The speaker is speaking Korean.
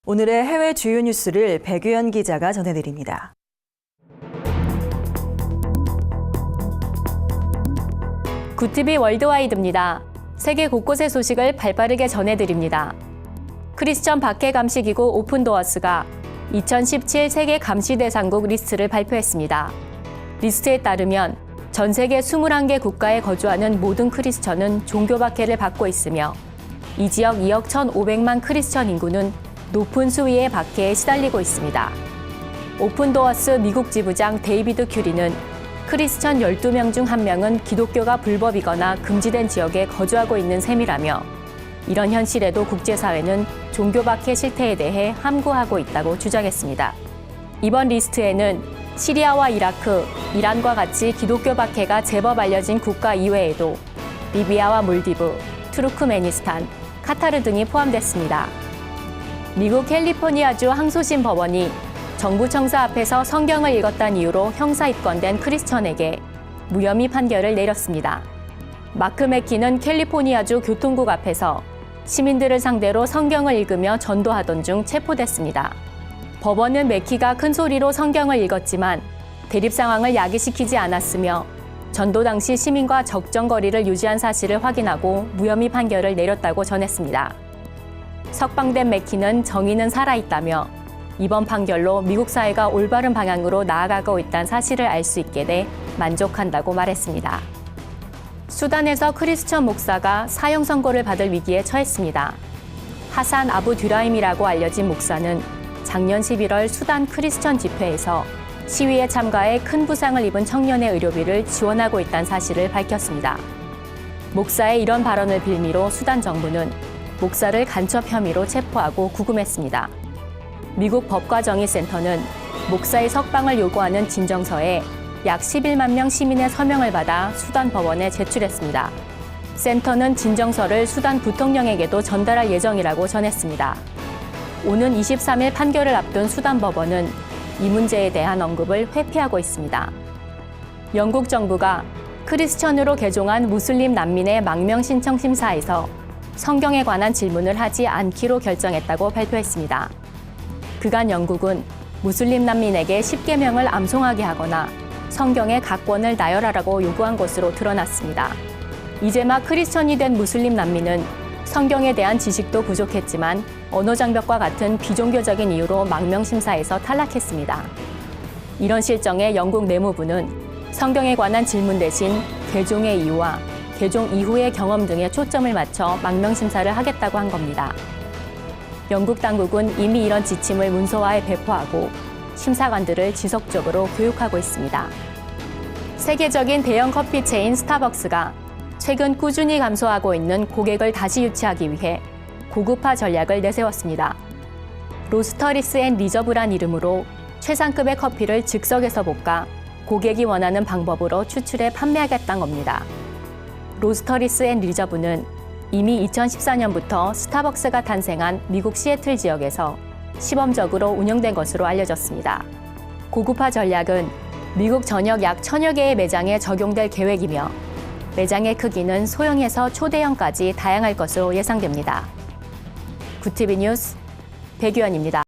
오늘의 해외 주요 뉴스를 백유연 기자가 전해드립니다. 굿TV 월드와이드입니다. 세계 곳곳의 소식을 발빠르게 전해드립니다. 크리스천 박해 감시기구 오픈도어스가 2017 세계 감시대상국 리스트를 발표했습니다. 리스트에 따르면 전 세계 21개 국가에 거주하는 모든 크리스천은 종교 박해를 받고 있으며 이 지역 2억 1,500만 크리스천 인구는 높은 수위의 박해에 시달리고 있습니다. 오픈도어스 미국 지부장 데이비드 큐리는 크리스천 12명 중 1명은 기독교가 불법이거나 금지된 지역에 거주하고 있는 셈이라며 이런 현실에도 국제사회는 종교 박해 실태에 대해 함구하고 있다고 주장했습니다. 이번 리스트에는 시리아와 이라크, 이란과 같이 기독교 박해가 제법 알려진 국가 이외에도 리비아와 몰디브, 투르크메니스탄, 카타르 등이 포함됐습니다. 미국 캘리포니아주 항소심 법원이 정부 청사 앞에서 성경을 읽었다는 이유로 형사 입건된 크리스천에게 무혐의 판결을 내렸습니다. 마크 맥키는 캘리포니아주 교통국 앞에서 시민들을 상대로 성경을 읽으며 전도하던 중 체포됐습니다. 법원은 맥키가 큰 소리로 성경을 읽었지만 대립 상황을 야기시키지 않았으며 전도 당시 시민과 적정 거리를 유지한 사실을 확인하고 무혐의 판결을 내렸다고 전했습니다. 석방된 맥키는 정의는 살아있다며 이번 판결로 미국 사회가 올바른 방향으로 나아가고 있다는 사실을 알 수 있게 돼 만족한다고 말했습니다. 수단에서 크리스천 목사가 사형 선고를 받을 위기에 처했습니다. 하산 아부 듀라임이라고 알려진 목사는 작년 11월 수단 크리스천 집회에서 시위에 참가해 큰 부상을 입은 청년의 의료비를 지원하고 있다는 사실을 밝혔습니다. 목사의 이런 발언을 빌미로 수단 정부는 목사를 간첩 혐의로 체포하고 구금했습니다. 미국 법과정의센터는 목사의 석방을 요구하는 진정서에 약 11만 명 시민의 서명을 받아 수단 법원에 제출했습니다. 센터는 진정서를 수단 부통령에게도 전달할 예정이라고 전했습니다. 오는 23일 판결을 앞둔 수단 법원은 이 문제에 대한 언급을 회피하고 있습니다. 영국 정부가 크리스천으로 개종한 무슬림 난민의 망명 신청 심사에서 성경에 관한 질문을 하지 않기로 결정했다고 발표했습니다. 그간 영국은 무슬림 난민에게 10계명을 암송하게 하거나 성경의 각권을 나열하라고 요구한 것으로 드러났습니다. 이제 막 크리스천이 된 무슬림 난민은 성경에 대한 지식도 부족했지만 언어 장벽과 같은 비종교적인 이유로 망명 심사에서 탈락했습니다. 이런 실정에 영국 내무부는 성경에 관한 질문 대신 개종의 이유와 개종 이후의 경험 등에 초점을 맞춰 망명 심사를 하겠다고 한 겁니다. 영국 당국은 이미 이런 지침을 문서화해 배포하고 심사관들을 지속적으로 교육하고 있습니다. 세계적인 대형 커피 체인 스타벅스가 최근 꾸준히 감소하고 있는 고객을 다시 유치하기 위해 고급화 전략을 내세웠습니다. 로스터리스 앤 리저브란 이름으로 최상급의 커피를 즉석에서 볶아 고객이 원하는 방법으로 추출해 판매하겠다는 겁니다. 로스터리스 앤 리저브는 이미 2014년부터 스타벅스가 탄생한 미국 시애틀 지역에서 시범적으로 운영된 것으로 알려졌습니다. 고급화 전략은 미국 전역 약 1,000여 개의 매장에 적용될 계획이며 매장의 크기는 소형에서 초대형까지 다양할 것으로 예상됩니다. 굿TV 뉴스 백유연입니다.